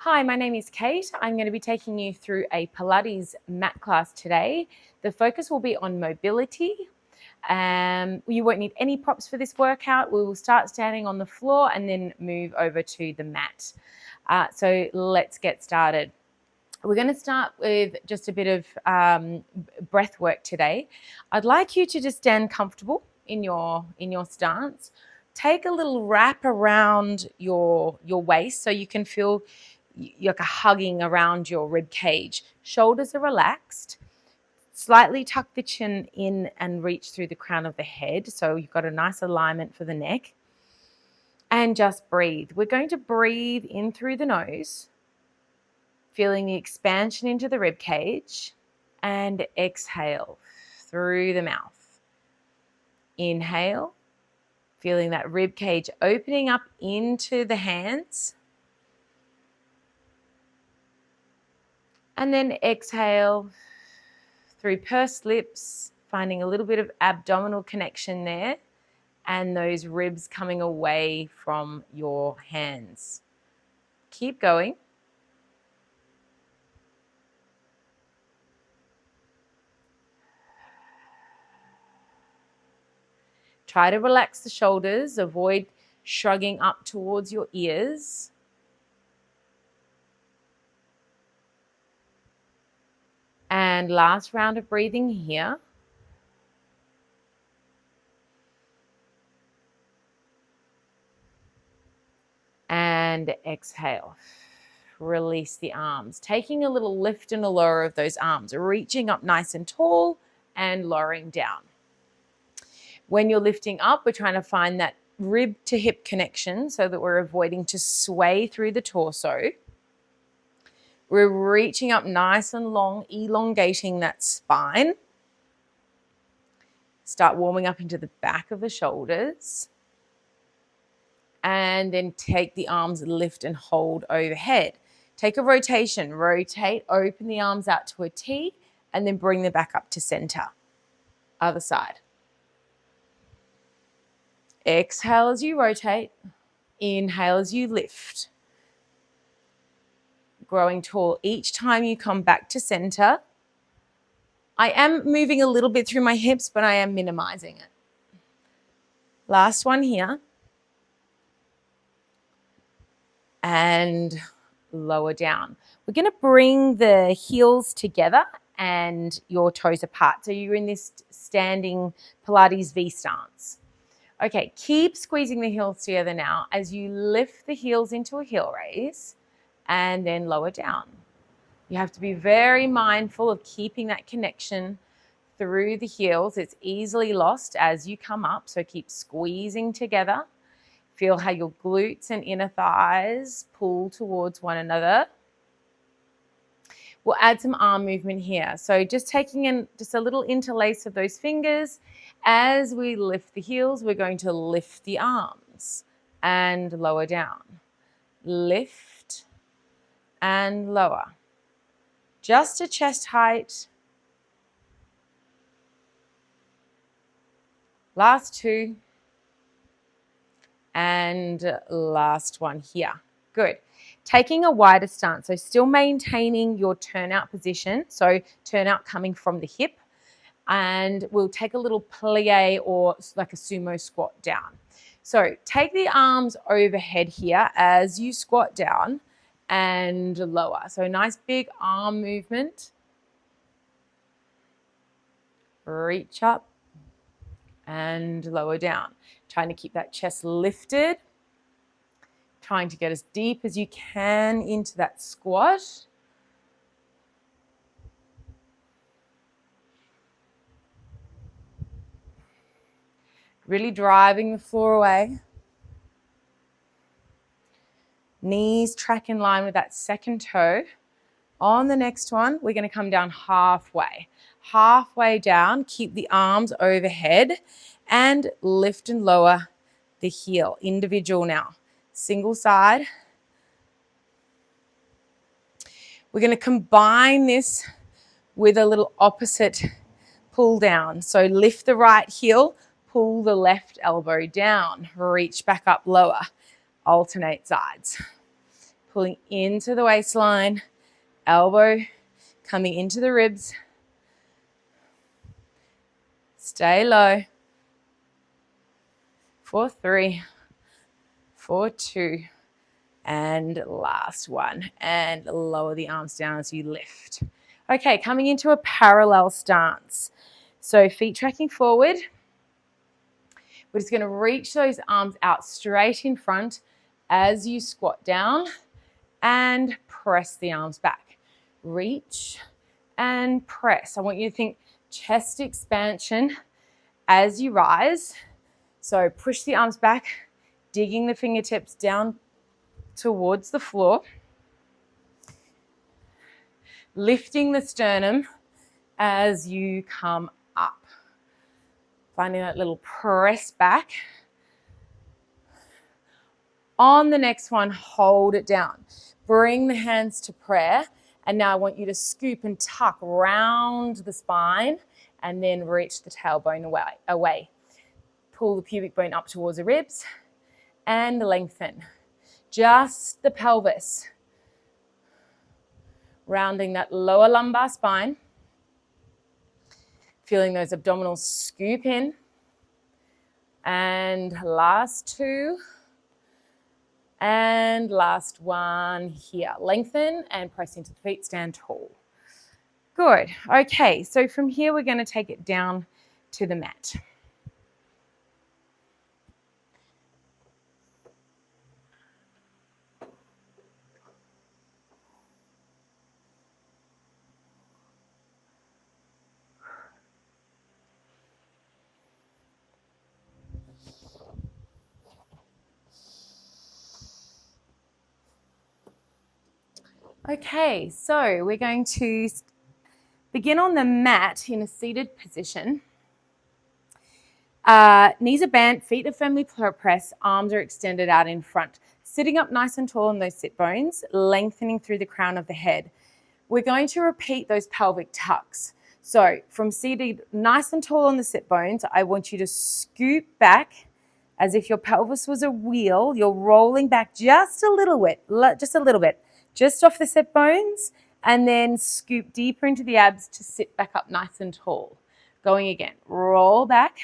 Hi, my name is Kate. I'm going to be taking you through a Pilates mat class today. The focus will be on mobility. You won't need any props for this workout. We will start standing on the floor and then move over to the mat. So let's get started. We're going to start with just a bit of breath work today. I'd like you to just stand comfortable in your stance. Take a little wrap around your waist so you can feel like a hugging around your rib cage. Shoulders are relaxed. Slightly tuck the chin in and reach through the crown of the head so you've got a nice alignment for the neck. And just breathe. We're going to breathe in through the nose, feeling the expansion into the rib cage, and exhale through the mouth. Inhale, feeling that rib cage opening up into the hands. And then exhale through pursed lips, finding a little bit of abdominal connection there and those ribs coming away from your hands. Keep going. Try to relax the shoulders, avoid shrugging up towards your ears. And last round of breathing here. And exhale. Release the arms. Taking a little lift and a lower of those arms, reaching up nice and tall and lowering down. When you're lifting up, we're trying to find that rib to hip connection so that we're avoiding to sway through the torso. We're reaching up nice and long, elongating that spine. Start warming up into the back of the shoulders. And then take the arms, lift and hold overhead. Take a rotation. Rotate, open the arms out to a T, and then bring them back up to center. Other side. Exhale as you rotate. Inhale as you lift. Growing tall each time you come back to center. I am moving a little bit through my hips, but I am minimizing it. Last one here. And lower down. We're going to bring the heels together and your toes apart. So you're in this standing Pilates V stance. Okay, keep squeezing the heels together now as you lift the heels into a heel raise and then lower down. You have to be very mindful of keeping that connection through the heels. It's easily lost as you come up, so keep squeezing together. Feel how your glutes and inner thighs pull towards one another. We'll add some arm movement here. So just taking in just a little interlace of those fingers. As we lift the heels, we're going to lift the arms and lower down. Lift and lower. Just to chest height. Last two. And last one here. Good. Taking a wider stance, so still maintaining your turnout position, so turnout coming from the hip, and we'll take a little plie or like a sumo squat down. So take the arms overhead here as you squat down and lower. So nice big arm movement. Reach up and lower down. Trying to keep that chest lifted. Trying to get as deep as you can into that squat. Really driving the floor away. Knees track in line with that second toe. On the next one, we're going to come down halfway. Halfway down, keep the arms overhead and lift and lower the heel. Individual now. Single side. We're going to combine this with a little opposite pull down. So lift the right heel, pull the left elbow down, reach back up lower. Alternate sides. pulling into the waistline, elbow coming into the ribs. Stay low. For 3, for 2, and last one. And lower the arms down as you lift. Okay, coming into a parallel stance. So feet tracking forward. We're just going to reach those arms out straight in front as you squat down and press the arms back. Reach and press. I want you to think chest expansion as you rise. So push the arms back, digging the fingertips down towards the floor. Lifting the sternum as you come up. Finding that little press back. On the next one, hold it down. Bring the hands to prayer. And now I want you to scoop and tuck round the spine and then reach the tailbone away. Pull the pubic bone up towards the ribs and lengthen. Just the pelvis. Rounding that lower lumbar spine. Feeling those abdominals scoop in. And last 2. And last one here. Lengthen and press into the feet, stand tall. Good. Okay, so from here we're going to take it down to the mat. Okay, so we're going to begin on the mat in a seated position. Knees are bent, feet are firmly pressed, arms are extended out in front. Sitting up nice and tall on those sit bones, lengthening through the crown of the head. We're going to repeat those pelvic tucks. So from seated nice and tall on the sit bones, I want you to scoop back as if your pelvis was a wheel. You're rolling back just a little bit, just off the sit bones, and then scoop deeper into the abs to sit back up nice and tall. Going again, roll back,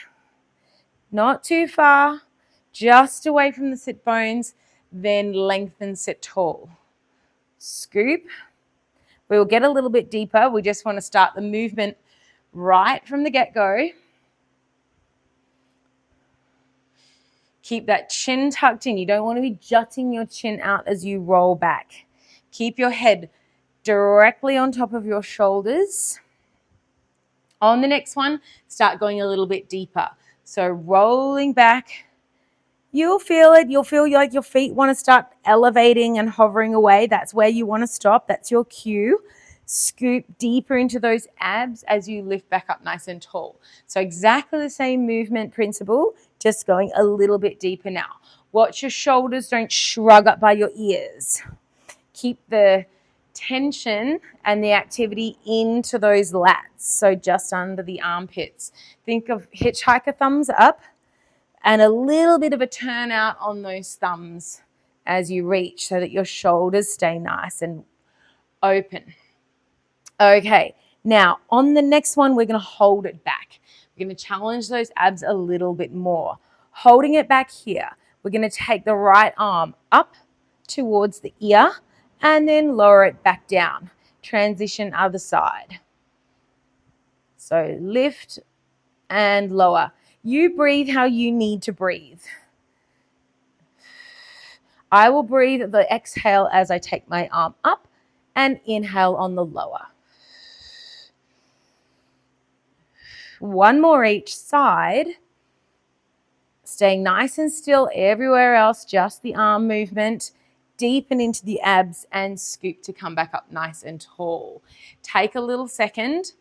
not too far, just away from the sit bones, then lengthen, sit tall. Scoop. We will get a little bit deeper. We just want to start the movement right from the get-go. Keep that chin tucked in. You don't want to be jutting your chin out as you roll back. Keep your head directly on top of your shoulders. On the next one, start going a little bit deeper. So rolling back, you'll feel it. You'll feel like your feet want to start elevating and hovering away. That's where you want to stop. That's your cue. Scoop deeper into those abs as you lift back up nice and tall. So exactly the same movement principle, just going a little bit deeper now. Watch your shoulders, don't shrug up by your ears. Keep the tension and the activity into those lats, so just under the armpits. Think of hitchhiker thumbs up and a little bit of a turn out on those thumbs as you reach so that your shoulders stay nice and open. Okay, now on the next one, we're going to hold it back. We're going to challenge those abs a little bit more. Holding it back here, we're going to take the right arm up towards the ear and then lower it back down. Transition other side. So lift and lower. You breathe how you need to breathe. I will breathe the exhale as I take my arm up and inhale on the lower. One more each side. Staying nice and still everywhere else, just the arm movement. Deepen into the abs and scoop to come back up nice and tall. Take a little second.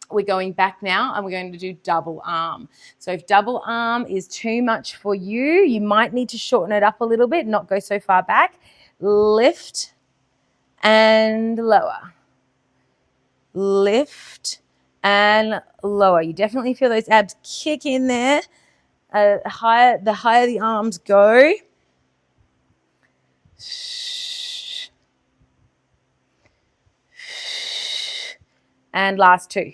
We're going back now and we're going to do double arm. So if double arm is too much for you, you might need to shorten it up a little bit, not go so far back. Lift and lower. Lift and lower. You definitely feel those abs kick in there. The higher the arms go. And last two.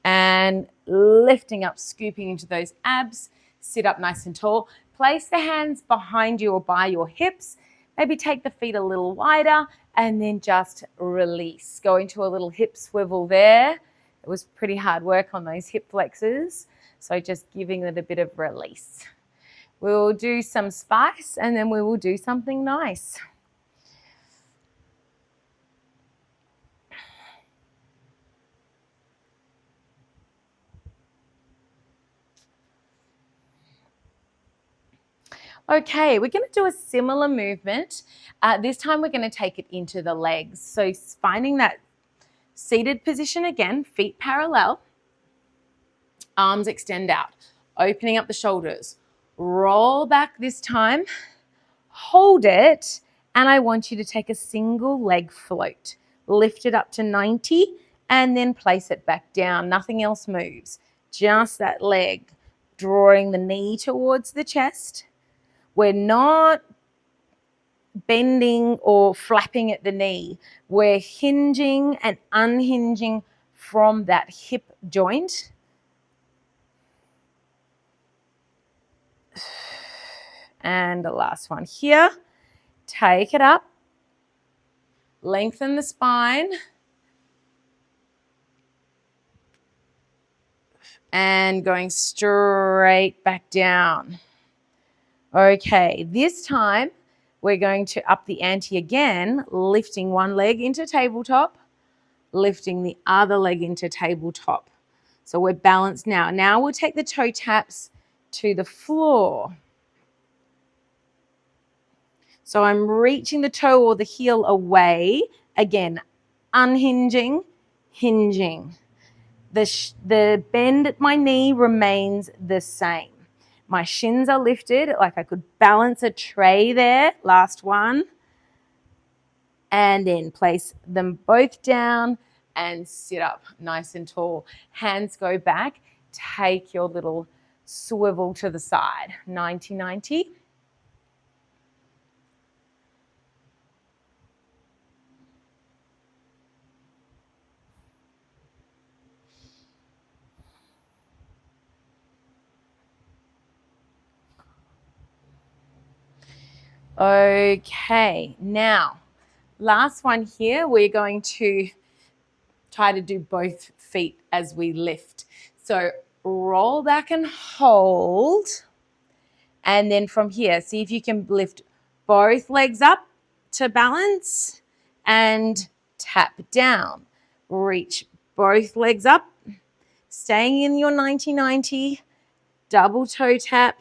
And lifting up, scooping into those abs. Sit up nice and tall. Place the hands behind you or by your hips. Maybe take the feet a little wider and then just release. Go into a little hip swivel there. It was pretty hard work on those hip flexors. So just giving it a bit of release. We'll do some spice and then we will do something nice. Okay, we're going to do a similar movement. This time we're going to take it into the legs. So finding that seated position again, feet parallel, arms extend out, opening up the shoulders. Roll back this time, hold it, and I want you to take a single leg float. Lift it up to 90 and then place it back down. Nothing else moves, just that leg, drawing the knee towards the chest. We're not bending or flapping at the knee. We're hinging and unhinging from that hip joint. And the last one here. Take it up. Lengthen the spine. And going straight back down. Okay, this time we're going to up the ante again, lifting one leg into tabletop, lifting the other leg into tabletop. So we're balanced now. Now we'll take the toe taps to the floor. So I'm reaching the toe or the heel away. Again, unhinging, hinging. The bend at my knee remains the same. My shins are lifted, like I could balance a tray there. Last one. And then place them both down and sit up nice and tall. Hands go back. Take your little swivel to the side. 90-90. Okay, now, last one here, we're going to try to do both feet as we lift. So roll back and hold. And then from here, see if you can lift both legs up to balance and tap down. Reach both legs up, staying in your 90-90, double toe tap.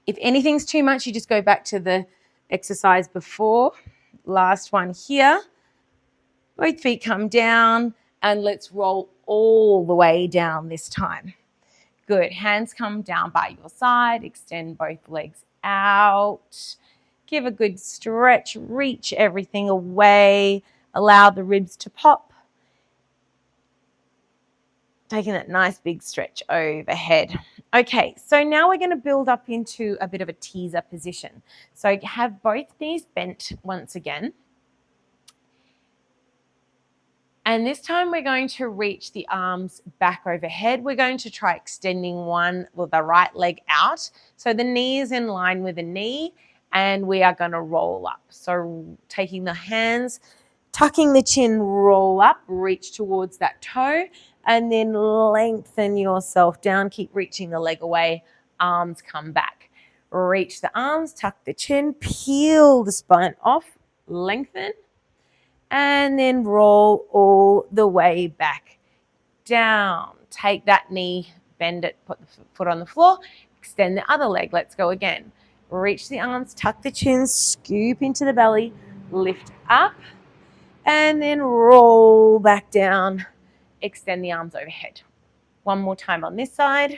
If anything's too much, you just go back to the exercise before. Last one here. Both feet come down and let's roll all the way down this time. Good. Hands come down by your side. Extend both legs out. Give a good stretch. Reach everything away. Allow the ribs to pop. Taking that nice big stretch overhead. Okay, so now we're going to build up into a bit of a teaser position. So have both knees bent once again. And this time we're going to reach the arms back overhead. We're going to try extending the right leg out. So the knee is in line with the knee and we are going to roll up. So taking the hands, tucking the chin, roll up, reach towards that toe and then lengthen yourself down. Keep reaching the leg away, arms come back. Reach the arms, tuck the chin, peel the spine off, lengthen. And then roll all the way back down. Take that knee, bend it, put the foot on the floor, extend the other leg. Let's go again. Reach the arms, tuck the chin, scoop into the belly, lift up, and then roll back down. Extend the arms overhead. One more time on this side.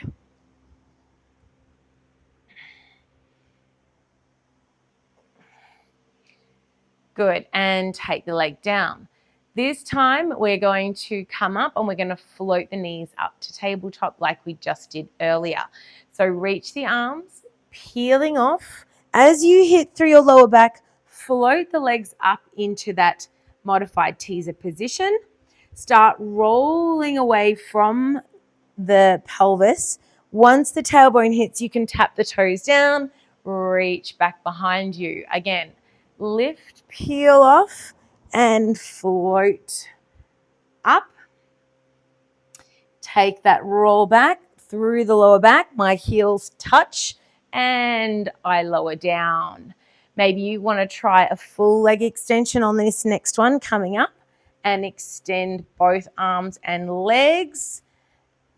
Good. And take the leg down. This time we're going to come up and we're going to float the knees up to tabletop like we just did earlier. So reach the arms, peeling off. As you hit through your lower back, float the legs up into that modified teaser position. Start rolling away from the pelvis. Once the tailbone hits, you can tap the toes down, reach back behind you. Again, lift, peel off, and float up. Take that roll back through the lower back. My heels touch and I lower down. Maybe you want to try a full leg extension on this next one coming up and extend both arms and legs.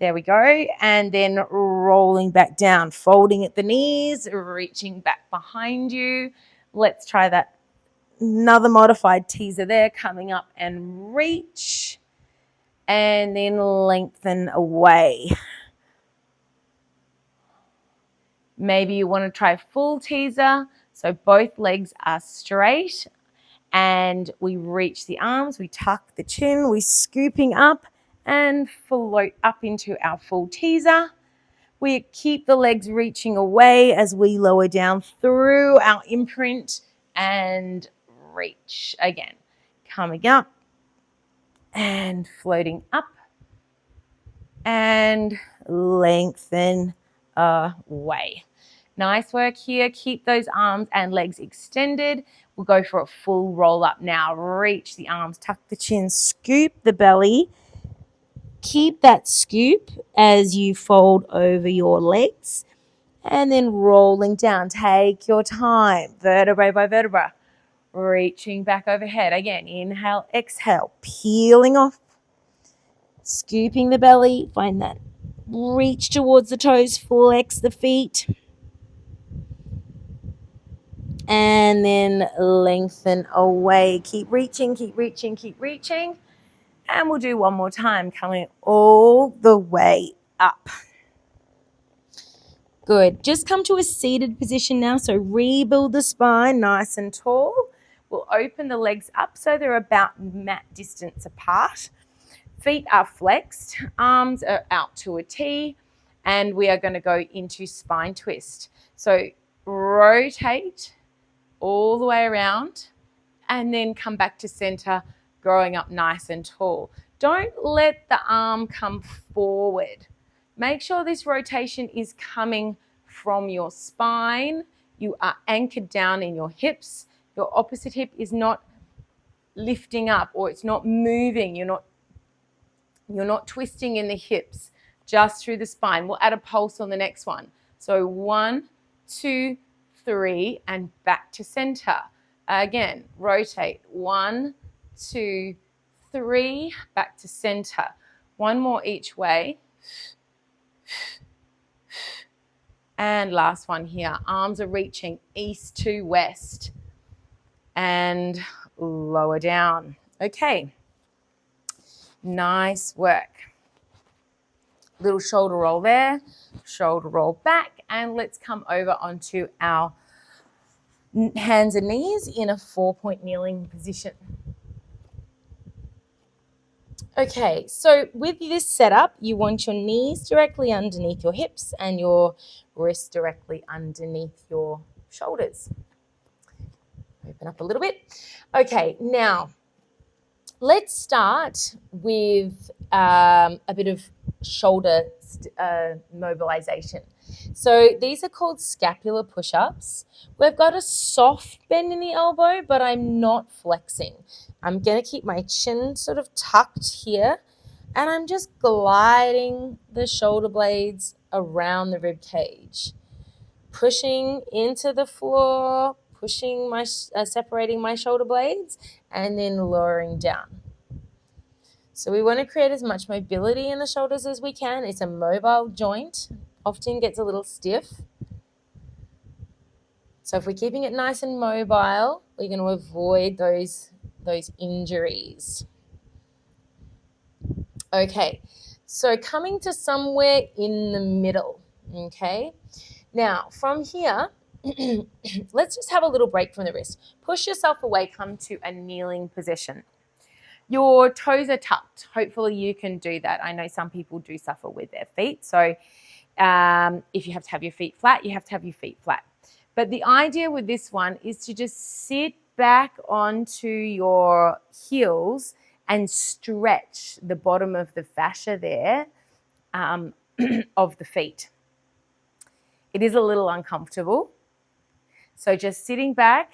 There we go. And then rolling back down, folding at the knees, reaching back behind you. Let's try that. Another modified teaser there, coming up and reach. And then lengthen away. Maybe you want to try full teaser. So both legs are straight. And we reach the arms, we tuck the chin, we're scooping up and float up into our full teaser. We keep the legs reaching away as we lower down through our imprint and reach again. Coming up and floating up and lengthen away. Nice work here. Keep those arms and legs extended. We'll go for a full roll up now. Reach the arms, tuck the chin, scoop the belly. Keep that scoop as you fold over your legs and then rolling down. Take your time, vertebrae by vertebrae. Reaching back overhead. Again, inhale, exhale, peeling off, scooping the belly. Find that reach towards the toes, flex the feet. And then lengthen away. Keep reaching, keep reaching, keep reaching. And we'll do one more time, coming all the way up. Good. Just come to a seated position now. So rebuild the spine nice and tall. We'll open the legs up so they're about mat distance apart. Feet are flexed. Arms are out to a T. And we are going to go into spine twist. So rotate all the way around and then come back to center, growing up nice and tall. Don't let the arm come forward. Make sure this rotation is coming from your spine. You are anchored down in your hips. Your opposite hip is not lifting up or it's not moving. You're not twisting in the hips, just through the spine. We'll add a pulse on the next one. So 1, 2, 3, and back to center. Again, rotate. 1, 2, 3, back to center. One more each way. And last one here. Arms are reaching east to west. And lower down. Okay. Nice work. Little shoulder roll there. Shoulder roll back. And let's come over onto our hands and knees in a 4-point kneeling position. Okay, so with this setup, you want your knees directly underneath your hips and your wrists directly underneath your shoulders. Open up a little bit. Okay, now let's start with a bit of shoulder mobilization. So these are called scapular push-ups. We've got a soft bend in the elbow, but I'm not flexing. I'm going to keep my chin sort of tucked here, and I'm just gliding the shoulder blades around the rib cage, pushing into the floor, pushing my separating my shoulder blades, and then lowering down. So we want to create as much mobility in the shoulders as we can. It's a mobile joint, often gets a little stiff. So if we're keeping it nice and mobile, we're going to avoid those injuries. Okay, so coming to somewhere in the middle, okay? Now, from here, let's just have a little break from the wrist. Push yourself away, come to a kneeling position. Your toes are tucked. Hopefully you can do that. I know some people do suffer with their feet. So if you have to have your feet flat, you have to have your feet flat. But the idea with this one is to just sit back onto your heels and stretch the bottom of the fascia there of the feet. It is a little uncomfortable. So just sitting back,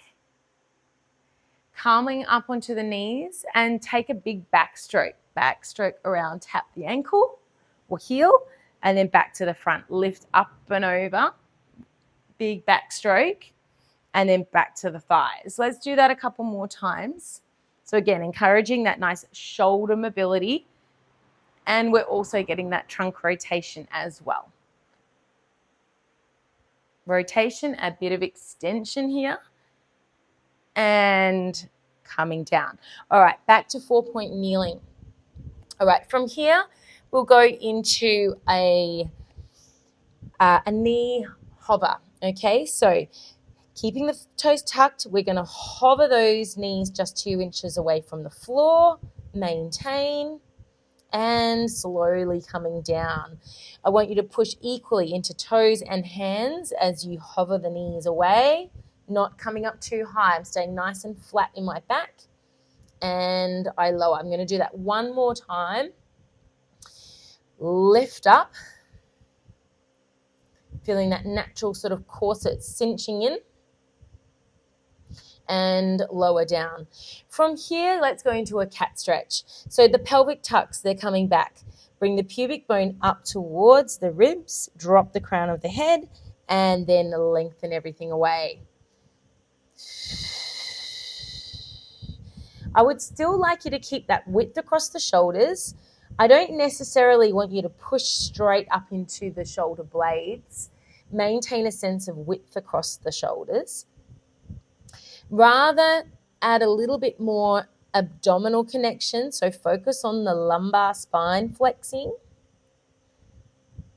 calming up onto the knees, and take a big backstroke. Backstroke around, tap the ankle or heel, and then back to the front. Lift up and over, big backstroke, and then back to the thighs. Let's do that a couple more times. So again, encouraging that nice shoulder mobility, and we're also getting that trunk rotation as well. Rotation, a bit of extension here, and coming down. All right, back to 4-point kneeling. All right, from here, we'll go into a knee hover, okay? So keeping the toes tucked, we're going to hover those knees just 2 inches away from the floor, maintain, and slowly coming down. I want you to push equally into toes and hands as you hover the knees away, not coming up too high. I'm staying nice and flat in my back, and I lower. I'm going to do that one more time. Lift up, feeling that natural sort of corset cinching in, and lower down. From here, let's go into a cat stretch. So the pelvic tucks, they're coming back. Bring the pubic bone up towards the ribs, drop the crown of the head, and then lengthen everything away. I would still like you to keep that width across the shoulders. I don't necessarily want you to push straight up into the shoulder blades. Maintain a sense of width across the shoulders. Rather, add a little bit more abdominal connection, so focus on the lumbar spine flexing,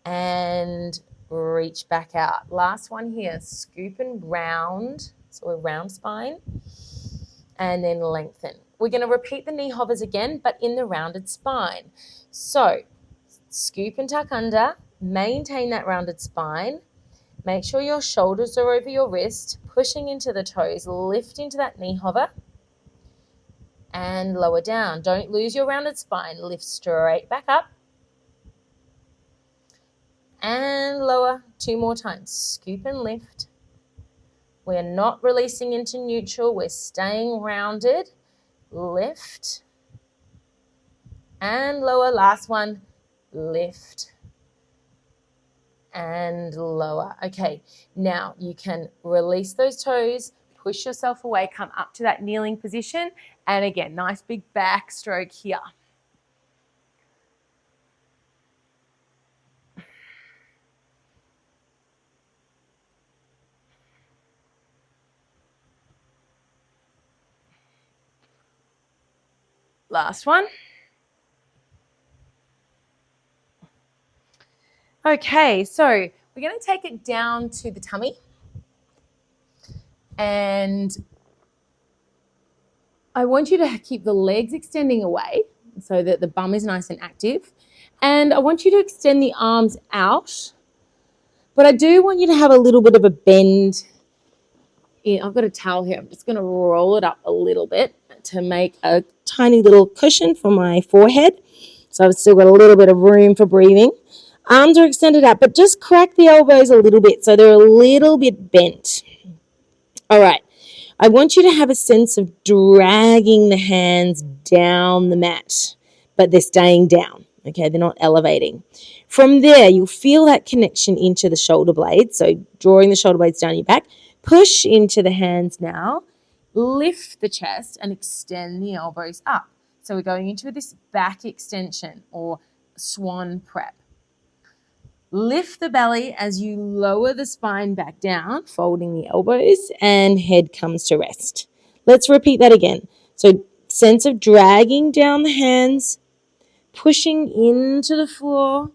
and reach back out. Last one here, scoop and round, so a round spine, and then lengthen. We're going to repeat the knee hovers again, but in the rounded spine. So scoop and tuck under, maintain that rounded spine. Make sure your shoulders are over your wrist, pushing into the toes, lift into that knee hover, and lower down. Don't lose your rounded spine. Lift straight back up, and lower 2 more times. Scoop and lift. We're not releasing into neutral. We're staying rounded. Lift, and lower. Last one, lift, and lower. Okay, now you can release those toes, push yourself away, come up to that kneeling position, and again, nice big backstroke here. Last one. Okay, so we're going to take it down to the tummy, and I want you to keep the legs extending away so that the bum is nice and active, and I want you to extend the arms out, but I do want you to have a little bit of a bend. I've got a towel here. I'm just going to roll it up a little bit to make a tiny little cushion for my forehead, so I've still got a little bit of room for breathing. Arms are extended out, but just crack the elbows a little bit so they're a little bit bent. All right. I want you to have a sense of dragging the hands down the mat, but they're staying down. Okay, they're not elevating. From there, you'll feel that connection into the shoulder blades. So drawing the shoulder blades down your back. Push into the hands now. Lift the chest and extend the elbows up. So we're going into this back extension or swan prep. Lift the belly as you lower the spine back down, folding the elbows, and head comes to rest. Let's repeat that again. So sense of dragging down the hands, pushing into the floor,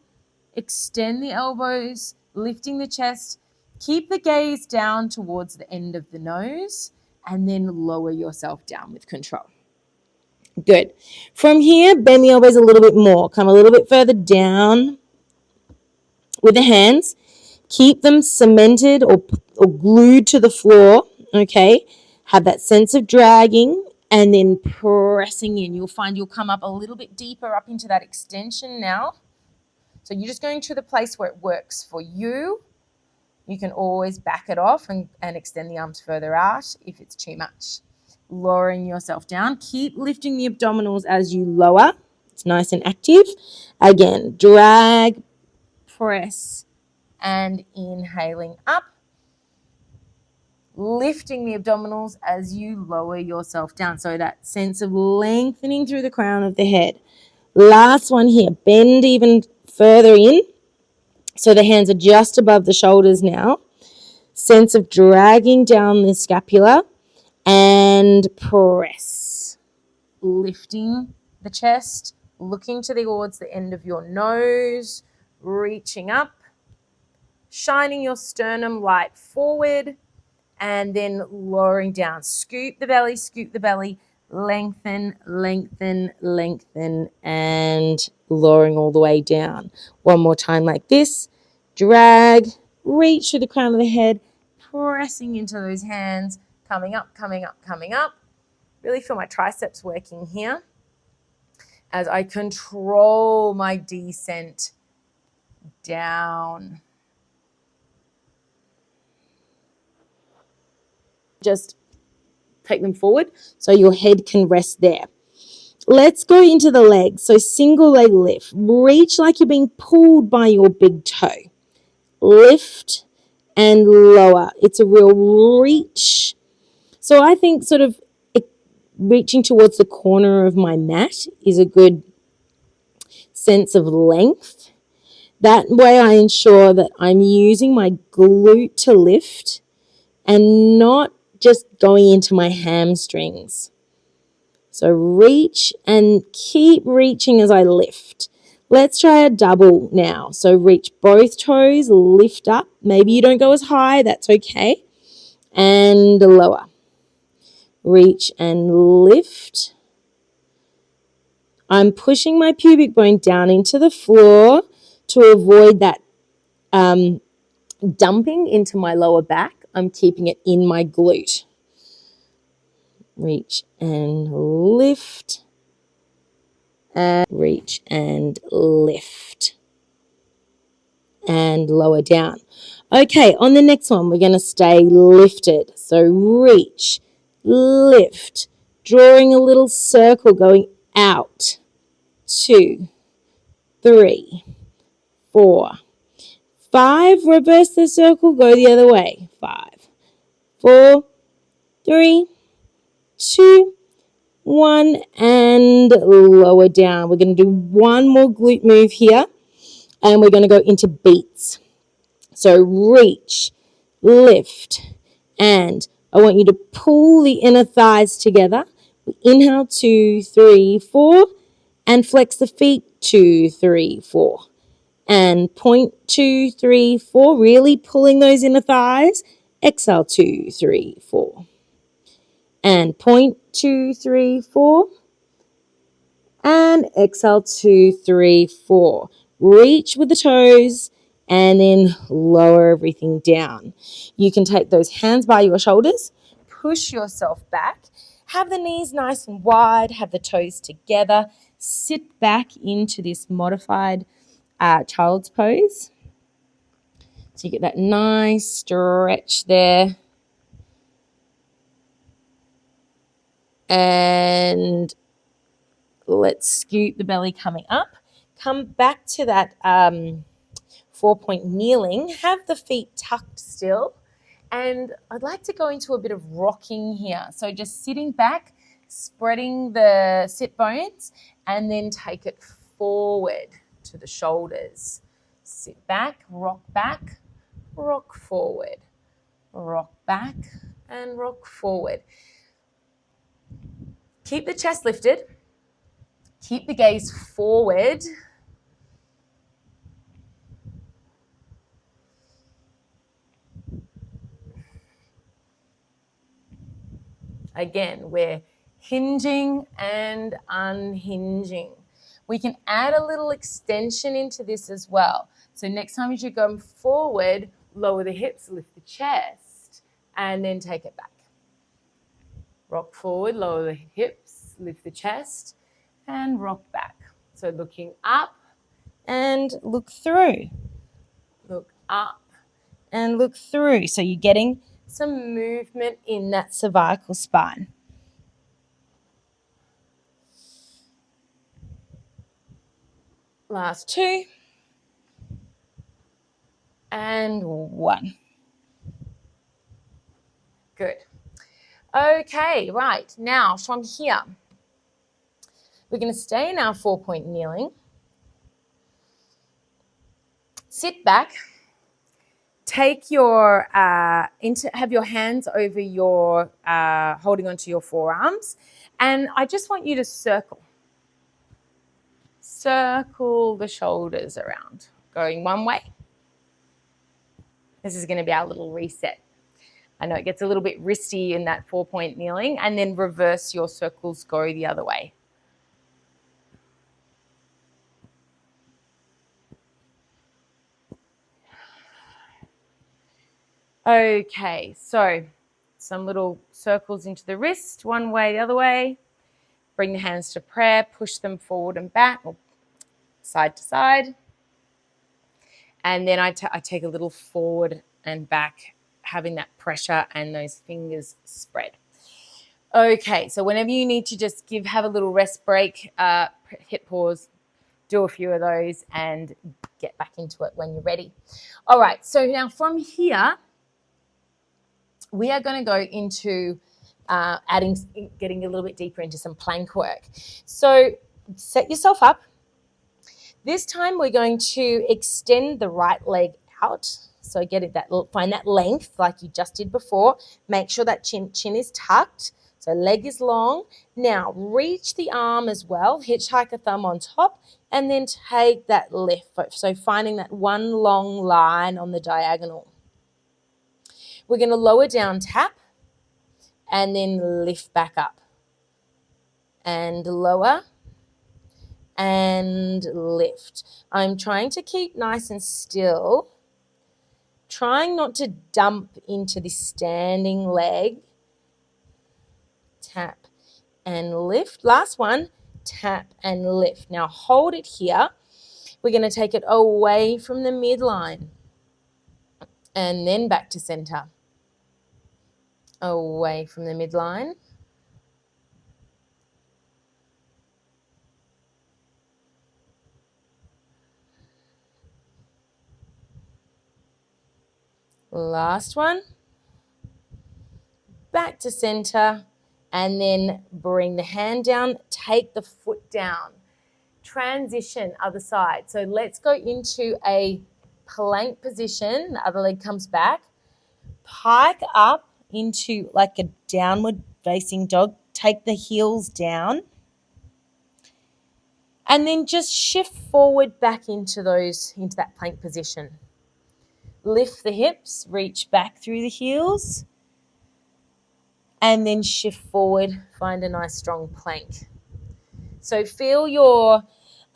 extend the elbows, lifting the chest, keep the gaze down towards the end of the nose, and then lower yourself down with control. Good. From here, bend the elbows a little bit more. Come a little bit further down with the hands. Keep them cemented or glued to the floor, okay? Have that sense of dragging and then pressing in. You'll find you'll come up a little bit deeper up into that extension now. So you're just going to the place where it works for you. You can always back it off and extend the arms further out if it's too much. Lowering yourself down. Keep lifting the abdominals as you lower. It's nice and active. Again, drag, press, and inhaling up. Lifting the abdominals as you lower yourself down. So that sense of lengthening through the crown of the head. Last one here. Bend even further in. So the hands are just above the shoulders now. Sense of dragging down the scapula and press. Lifting the chest, looking towards the end of your nose, reaching up, shining your sternum light forward, and then lowering down. Scoop the belly, lengthen, lengthen, lengthen, and lowering all the way down. One more time like this. Drag, reach to the crown of the head, pressing into those hands, coming up, coming up, coming up. Really feel my triceps working here as I control my descent down. Just take them forward so your head can rest there. Let's go into the legs. So single leg lift. Reach like you're being pulled by your big toe. Lift and lower. It's a real reach. So I think sort of reaching towards the corner of my mat is a good sense of length. That way I ensure that I'm using my glute to lift and not just going into my hamstrings. So reach and keep reaching as I lift. Let's try a double now. So reach both toes, lift up. Maybe you don't go as high, that's okay. And lower. Reach and lift. I'm pushing my pubic bone down into the floor to avoid that dumping into my lower back. I'm keeping it in my glute. Reach and lift. And reach and lift. And lower down. Okay, on the next one, we're going to stay lifted. So reach, lift, drawing a little circle going out. 2, 3, 4, 5. Reverse the circle, go the other way. 5, 4, 3, 2, 1, and lower down. We're going to do one more glute move here, and we're going to go into beats. So reach, lift, and I want you to pull the inner thighs together. Inhale, 2, 3, 4, and flex the feet, 2, 3, 4. And point, 2, 3, 4, really pulling those inner thighs. Exhale, 2, 3, 4. And point, 2, 3, 4. And exhale, 2, 3, 4. Reach with the toes and then lower everything down. You can take those hands by your shoulders, push yourself back, have the knees nice and wide, have the toes together, sit back into this modified child's pose. So you get that nice stretch there. And let's scoop the belly coming up. Come back to that 4-point kneeling. Have the feet tucked still. And I'd like to go into a bit of rocking here. So just sitting back, spreading the sit bones, and then take it forward to the shoulders. Sit back, rock forward, rock back, and rock forward. Keep the chest lifted. Keep the gaze forward. Again, we're hinging and unhinging. We can add a little extension into this as well. So next time as you go forward, lower the hips, lift the chest, and then take it back. Rock forward, lower the hips, lift the chest, and rock back. So looking up and look through. Look up and look through. So you're getting some movement in that cervical spine. Last 2. And 1. Good. Okay, right. Now from here, we're going to stay in our 4-point kneeling. Sit back. Take your, have your hands over your, holding onto your forearms. And I just want you to circle. Circle the shoulders around, going one way. This is going to be our little reset. I know it gets a little bit wristy in that 4-point kneeling, and then reverse your circles, go the other way. Okay, so some little circles into the wrist, one way, the other way. Bring the hands to prayer, push them forward and back, or side to side. And then I take a little forward and back, having that pressure and those fingers spread. Okay, so whenever you need to just have a little rest break, hit pause, do a few of those and get back into it when you're ready. All right, so now from here, we are going to go into getting a little bit deeper into some plank work. So set yourself up. This time we're going to extend the right leg out. So find that length like you just did before. Make sure that chin is tucked. So leg is long. Now reach the arm as well. Hitchhike a thumb on top and then take that lift. So finding that one long line on the diagonal. We're going to lower down, tap, and then lift back up. And lower and lift. I'm trying to keep nice and still. Trying not to dump into the standing leg. Tap and lift. Last one, tap and lift. Now hold it here. We're going to take it away from the midline. And then back to center. Away from the midline. Last one. Back to center. And then bring the hand down. Take the foot down. Transition other side. So let's go into a plank position. The other leg comes back. Pike up into like a downward facing dog. Take the heels down. And then just shift forward back into that plank position. Lift the hips, reach back through the heels. And then shift forward, find a nice strong plank. So feel your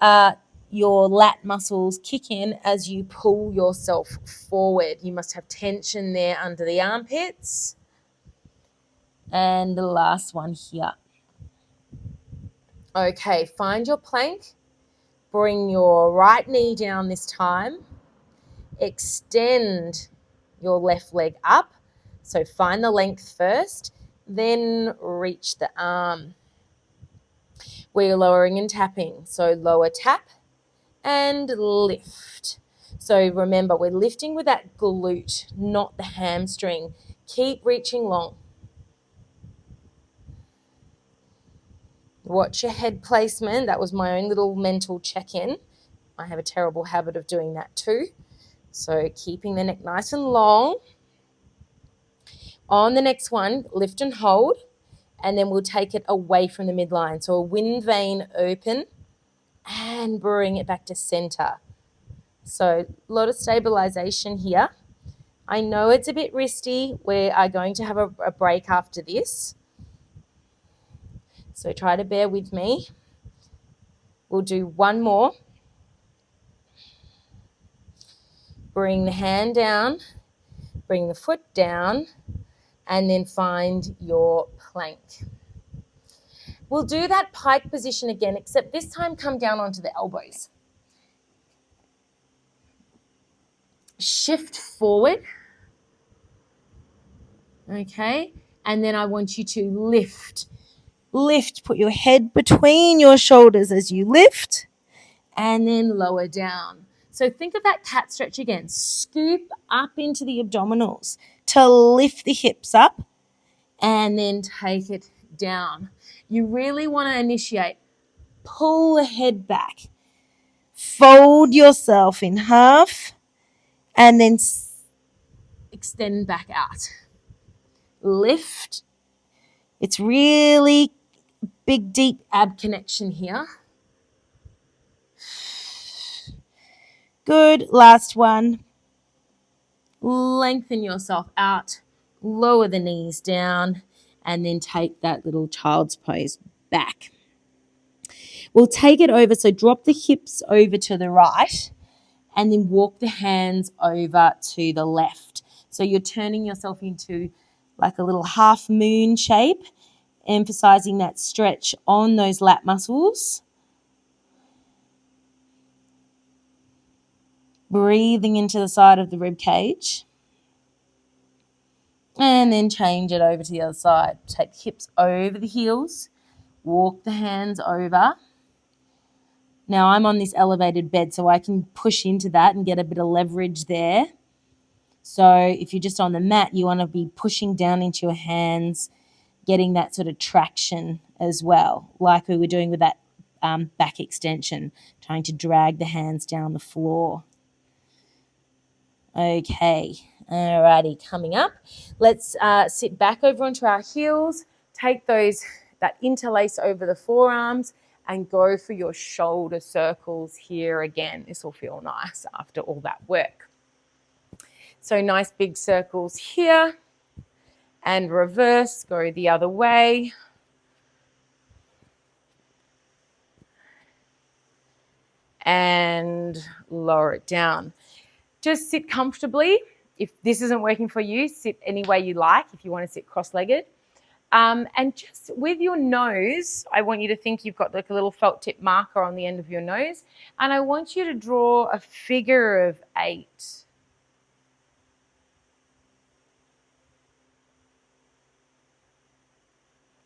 lat muscles kick in as you pull yourself forward. You must have tension there under the armpits. And the last one here. Okay, find your plank. Bring your right knee down this time. Extend your left leg up. So find the length first, then reach the arm. We're lowering and tapping. So lower, tap, and lift. So remember, we're lifting with that glute, not the hamstring. Keep reaching long. Watch your head placement. That was my own little mental check-in. I have a terrible habit of doing that too. So keeping the neck nice and long. On the next one, lift and hold. And then we'll take it away from the midline. So a wind vein open and bring it back to center. So a lot of stabilization here. I know it's a bit wristy. We are going to have a break after this. So try to bear with me. We'll do one more. Bring the hand down, bring the foot down, and then find your plank. We'll do that pike position again, except this time come down onto the elbows. Shift forward. Okay, and then I want you to lift. Lift, put your head between your shoulders as you lift, and then lower down. So think of that cat stretch again. Scoop up into the abdominals to lift the hips up and then take it down. You really want to initiate. Pull the head back. Fold yourself in half and then extend back out. Lift. It's really big, deep ab connection here. Good. Last one. Lengthen yourself out. Lower the knees down and then take that little child's pose back. We'll take it over. So drop the hips over to the right and then walk the hands over to the left. So you're turning yourself into like a little half moon shape, emphasizing that stretch on those lat muscles. Breathing into the side of the rib cage. And then change it over to the other side. Take the hips over the heels. Walk the hands over. Now I'm on this elevated bed, so I can push into that and get a bit of leverage there. So if you're just on the mat, you want to be pushing down into your hands, getting that sort of traction as well, like we were doing with that back extension, trying to drag the hands down the floor. Okay, alrighty, coming up. Let's sit back over onto our heels, take that interlace over the forearms and go for your shoulder circles here again. This will feel nice after all that work. So nice big circles here and reverse, go the other way. And lower it down. Just sit comfortably. If this isn't working for you, sit any way you like if you want to sit cross-legged. And just with your nose, I want you to think you've got like a little felt tip marker on the end of your nose. And I want you to draw a figure of 8.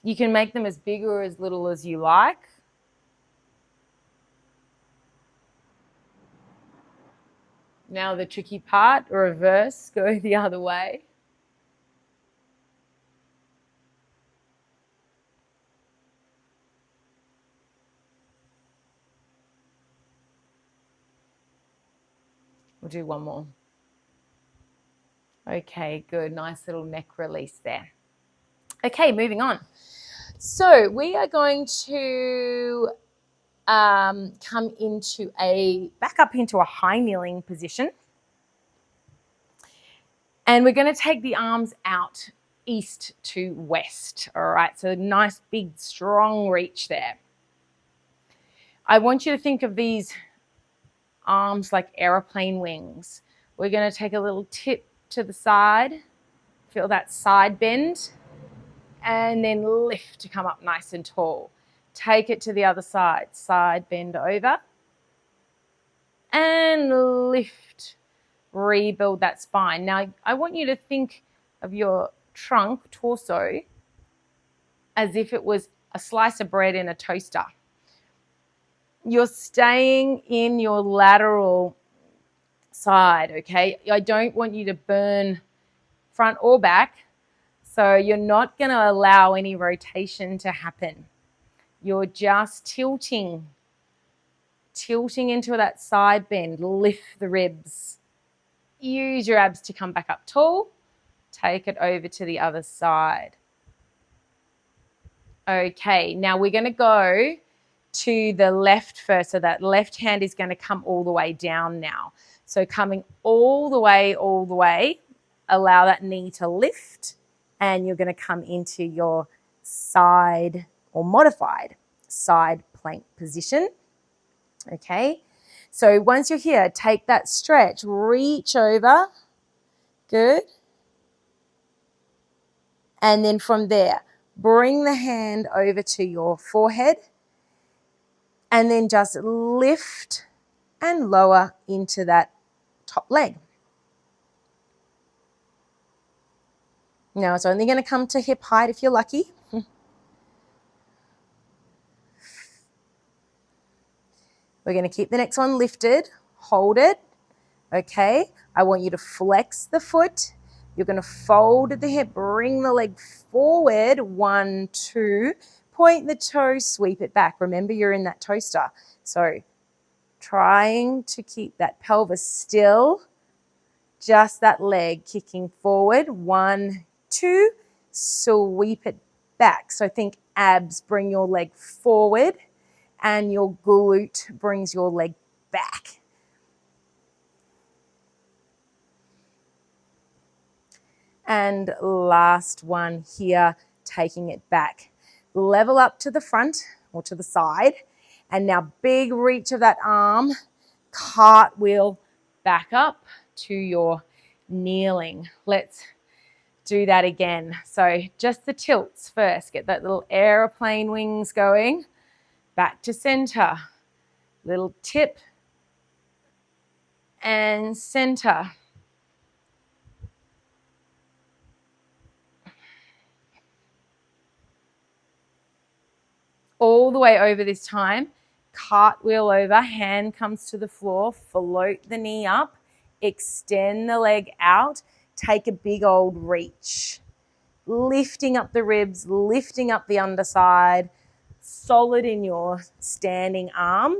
You can make them as big or as little as you like. Now the tricky part, reverse, go the other way. We'll do one more. Okay, good. Nice little neck release there. Okay, moving on. So we are going to come back up into a high kneeling position. And we're going to take the arms out east to west. All right, so nice, big, strong reach there. I want you to think of these arms like aeroplane wings. We're going to take a little tip to the side, feel that side bend, and then lift to come up nice and tall. Take it to the other side, side bend over, and lift. Rebuild that spine. Now, I want you to think of your trunk, torso, as if it was a slice of bread in a toaster. You're staying in your lateral side, okay? I don't want you to burn front or back, so you're not going to allow any rotation to happen. You're just tilting into that side bend. Lift the ribs. Use your abs to come back up tall. Take it over to the other side. Okay, now we're going to go to the left first. So that left hand is going to come all the way down now. So coming all the way, allow that knee to lift, and you're going to come into your side or modified side plank position. Okay, so once you're here, take that stretch, reach over. Good. And then from there, bring the hand over to your forehead and then just lift and lower into that top leg. Now it's only going to come to hip height if you're lucky. We're going to keep the next one lifted, hold it. Okay, I want you to flex the foot. You're going to fold at the hip, bring the leg forward, 1, 2, point the toe, sweep it back. Remember, you're in that toaster. So trying to keep that pelvis still, just that leg kicking forward, 1, 2, sweep it back. So think abs, bring your leg forward, and your glute brings your leg back. And last one here, taking it back. Level up to the front or to the side. And now big reach of that arm, cartwheel back up to your kneeling. Let's do that again. So just the tilts first. Get that little aeroplane wings going. Back to center. Little tip and center. All the way over this time. Cartwheel over, hand comes to the floor, float the knee up, extend the leg out, take a big old reach. Lifting up the ribs, lifting up the underside, solid in your standing arm.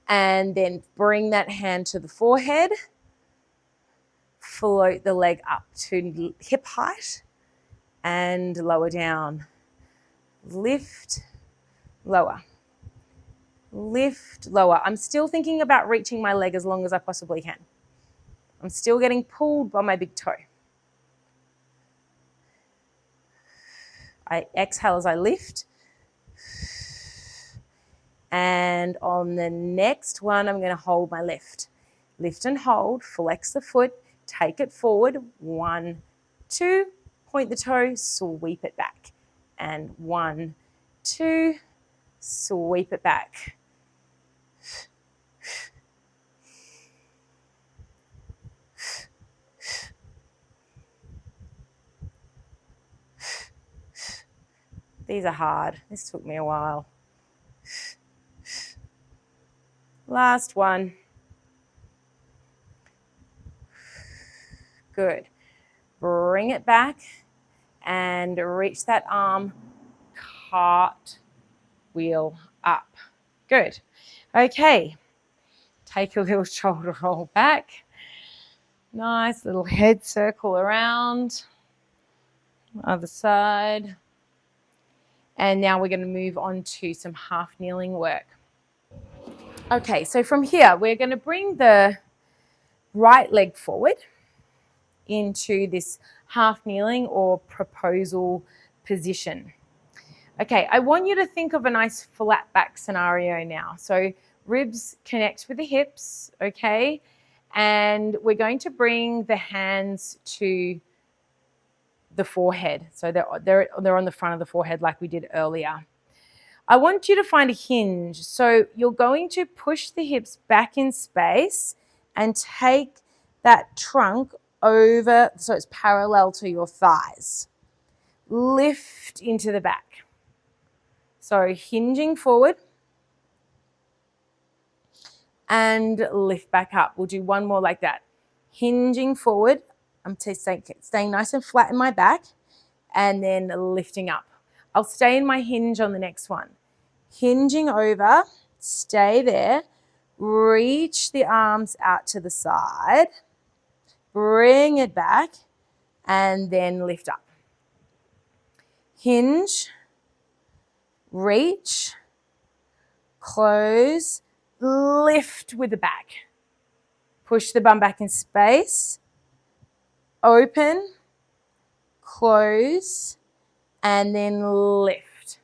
And then bring that hand to the forehead, float the leg up to hip height and lower down. Lift, lower. Lift, lower. I'm still thinking about reaching my leg as long as I possibly can. I'm still getting pulled by my big toe. I exhale as I lift. And on the next one, I'm going to hold my lift. Lift and hold, flex the foot, take it forward. 1, 2, point the toe, sweep it back. And 1, 2, sweep it back. These are hard. This took me a while. Last one. Good. Bring it back and reach that arm, cartwheel up. Good. Okay. Take a little shoulder roll back. Nice little head circle around. Other side. And now we're going to move on to some half kneeling work. Okay, so from here, we're going to bring the right leg forward into this half kneeling or proposal position. Okay, I want you to think of a nice flat back scenario now. So ribs connect with the hips, okay? And we're going to bring the hands to the forehead. So they're on the front of the forehead like we did earlier. I want you to find a hinge. So you're going to push the hips back in space and take that trunk over so it's parallel to your thighs. Lift into the back. So hinging forward and lift back up. We'll do one more like that. Hinging forward. I'm staying nice and flat in my back and then lifting up. I'll stay in my hinge on the next one. Hinging over, stay there, reach the arms out to the side, bring it back, and then lift up. Hinge, reach, close, lift with the back. Push the bum back in space, open, close, and then lift.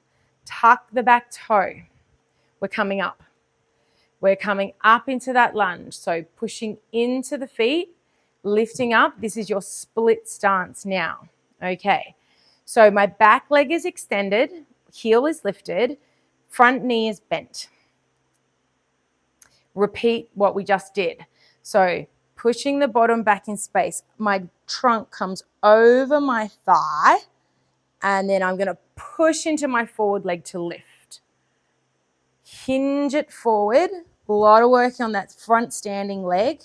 Tuck the back toe. We're coming up. We're coming up into that lunge. So pushing into the feet, lifting up. This is your split stance now. Okay. So my back leg is extended, heel is lifted, front knee is bent. Repeat what we just did. So pushing the bottom back in space. My trunk comes over my thigh, and then I'm going to push into my forward leg to lift. Hinge it forward. A lot of work on that front standing leg.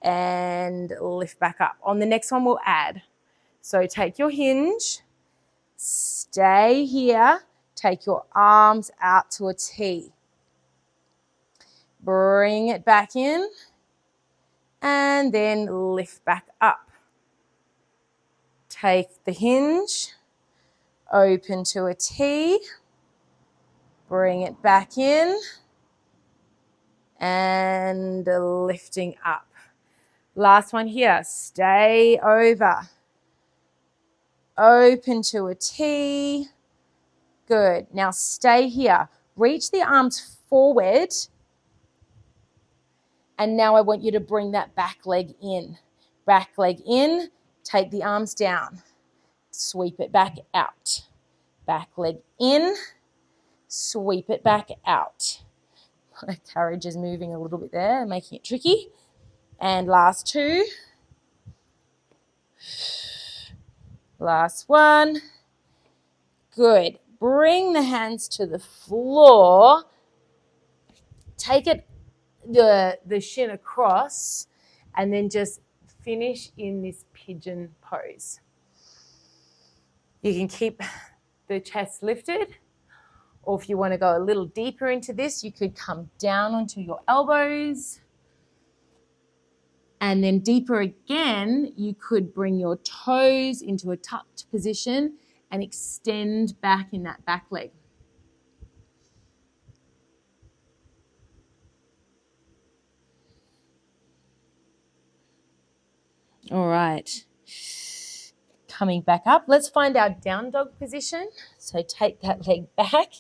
And lift back up. On the next one, we'll add. So take your hinge. Stay here. Take your arms out to a T. Bring it back in. And then lift back up. Take the hinge. Open to a T. Bring it back in. And lifting up. Last one here. Stay over. Open to a T. Good. Now stay here. Reach the arms forward. And now I want you to bring that back leg in. Back leg in. Take the arms down. Sweep it back out. Back leg in. Sweep it back out. My carriage is moving a little bit there, making it tricky. And last two. Last one. Good. Bring the hands to the floor. Take it the shin across, and then just finish in this pigeon pose. You can keep the chest lifted, or if you want to go a little deeper into this, you could come down onto your elbows. And then deeper again, you could bring your toes into a tucked position and extend back in that back leg. All right. Coming back up. Let's find our down dog position. So take that leg back.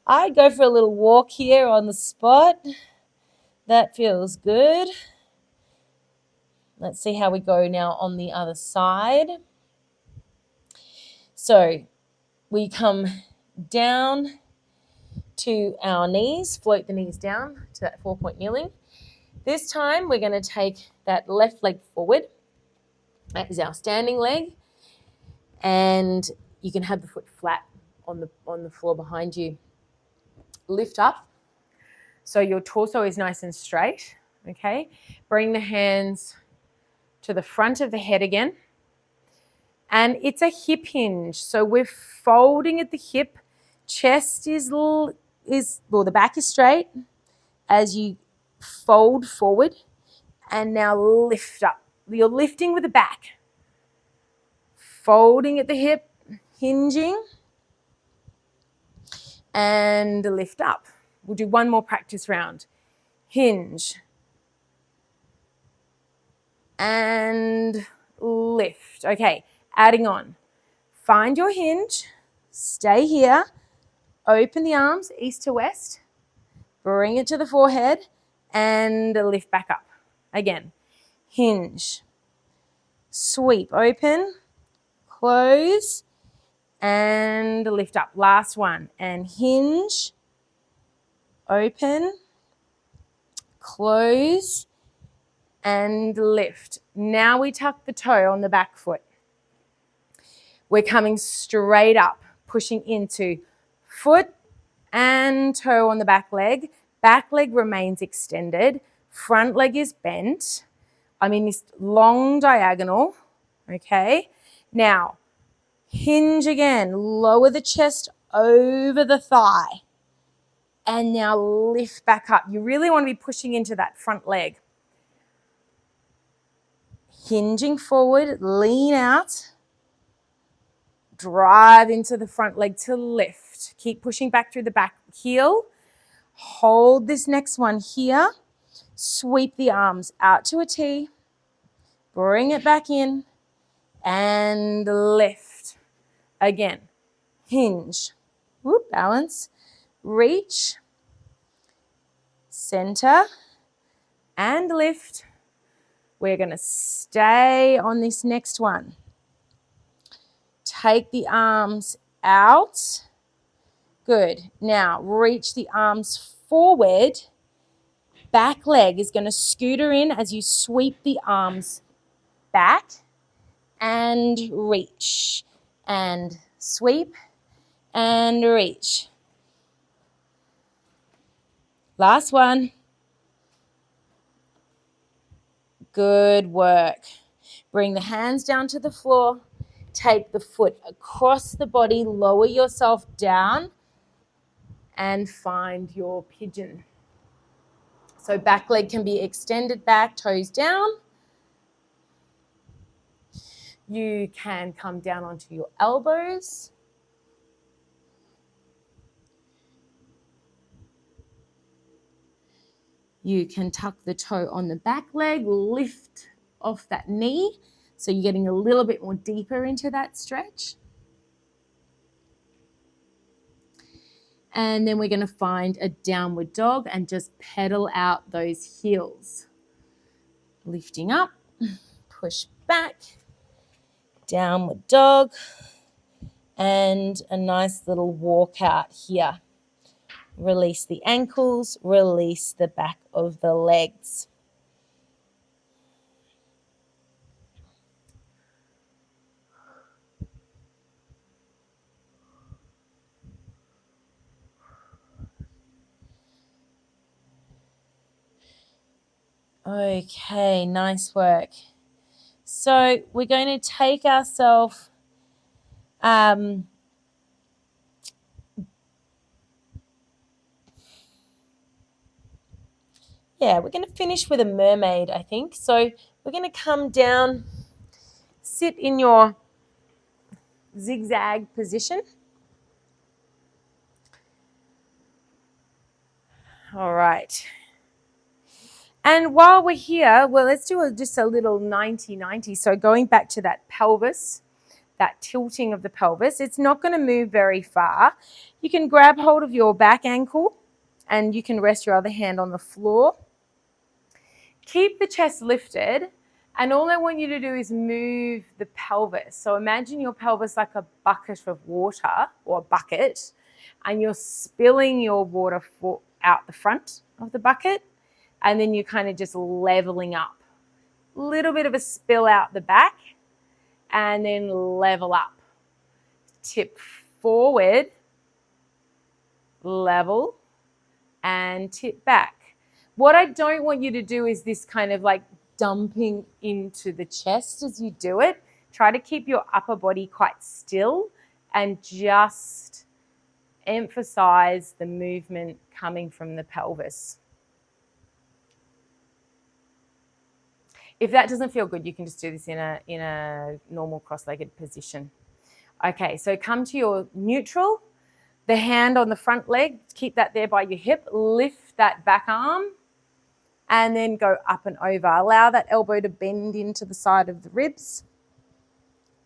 I go for a little walk here on the spot. That feels good. Let's see how we go now on the other side. So we come down to our knees, float the knees down to that 4-point kneeling. This time we're going to take that left leg forward. That is our standing leg. And you can have the foot flat on the floor behind you. Lift up so your torso is nice and straight. Okay. Bring the hands to the front of the head again. And it's a hip hinge. So we're folding at the hip. Chest the back is straight as you fold forward. And now lift up. You're lifting with the back. Folding at the hip, hinging. And lift up. We'll do one more practice round. Hinge. And lift. Okay, adding on. Find your hinge. Stay here. Open the arms east to west. Bring it to the forehead and lift back up. Again, hinge. Sweep open. Close and lift up. Last one. And hinge. Open. Close and lift. Now we tuck the toe on the back foot. We're coming straight up, pushing into foot and toe on the back leg. Back leg remains extended. Front leg is bent. I'm in this long diagonal. Okay. Now, hinge again. Lower the chest over the thigh. And now lift back up. You really want to be pushing into that front leg. Hinging forward, lean out. Drive into the front leg to lift. Keep pushing back through the back heel. Hold this next one here. Sweep the arms out to a T. Bring it back in and lift. Again, hinge, whoop, balance, reach, center, and lift. We're going to stay on this next one. Take the arms out. Good. Now reach the arms forward. Back leg is going to scooter in as you sweep the arms back and reach and sweep and reach. Last one. Good work. Bring the hands down to the floor. Take the foot across the body. Lower yourself down and find your pigeon. So back leg can be extended back, toes down. You can come down onto your elbows. You can tuck the toe on the back leg, lift off that knee. So you're getting a little bit more deeper into that stretch. And then we're going to find a downward dog and just pedal out those heels. Lifting up, push back, downward dog, and a nice little walk out here. Release the ankles, release the back of the legs. Okay, nice work. So we're going to take ourselves we're going to finish with a mermaid, I think. So we're going to come down, sit in your zigzag position. All right. And while we're here, well, let's do just a little 90-90. So going back to that pelvis, that tilting of the pelvis, it's not going to move very far. You can grab hold of your back ankle and you can rest your other hand on the floor. Keep the chest lifted, and all I want you to do is move the pelvis. So imagine your pelvis like a bucket of water, or a bucket, and you're spilling your water out the front of the bucket, and then you're kind of just leveling up. A little bit of a spill out the back, and then level up. Tip forward, level, and tip back. What I don't want you to do is this kind of like dumping into the chest as you do it. Try to keep your upper body quite still and just emphasize the movement coming from the pelvis. If that doesn't feel good, you can just do this in a normal cross-legged position. Okay, so come to your neutral. The hand on the front leg, keep that there by your hip. Lift that back arm and then go up and over. Allow that elbow to bend into the side of the ribs.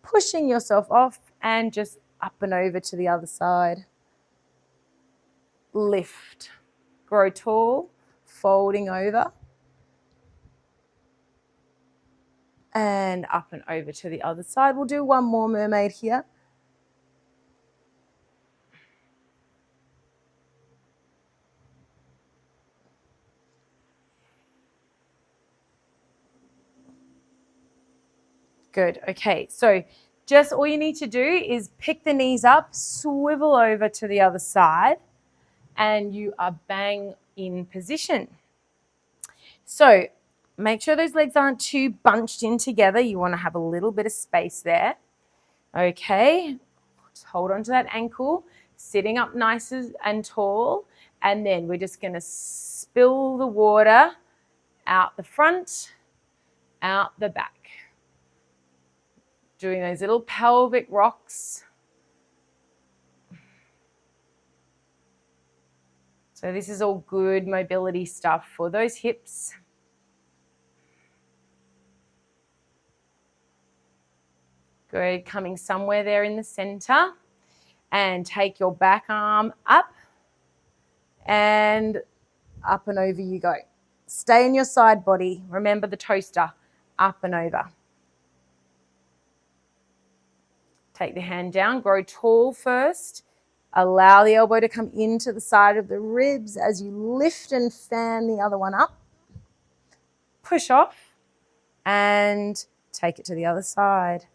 Pushing yourself off and just up and over to the other side. Lift. Grow tall, folding over. And up and over to the other side. We'll do one more mermaid here. Good. Okay, so just all you need to do is pick the knees up, swivel over to the other side, and you are bang in position. So make sure those legs aren't too bunched in together. You want to have a little bit of space there. Okay, just hold on to that ankle, sitting up nice and tall, and then we're just going to spill the water out the front, out the back. Doing those little pelvic rocks. So this is all good mobility stuff for those hips. Good, coming somewhere there in the center. And take your back arm up and up and over you go. Stay in your side body. Remember the toaster, up and over. Take the hand down, grow tall first. Allow the elbow to come into the side of the ribs as you lift and fan the other one up. Push off and take it to the other side.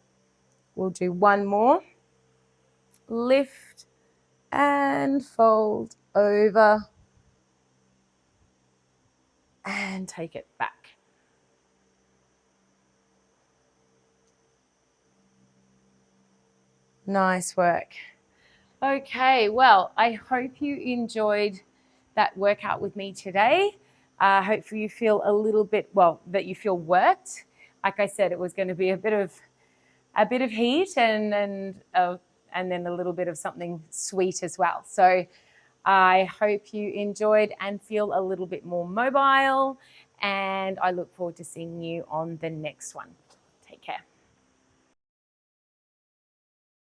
We'll do one more. Lift and fold over and take it back. Nice work. Okay, well, I hope you enjoyed that workout with me today. Hopefully you feel a little bit, well, that you feel worked. Like I said, it was going to be a bit of heat and then a little bit of something sweet as well. So I hope you enjoyed and feel a little bit more mobile, and I look forward to seeing you on the next one. Take care.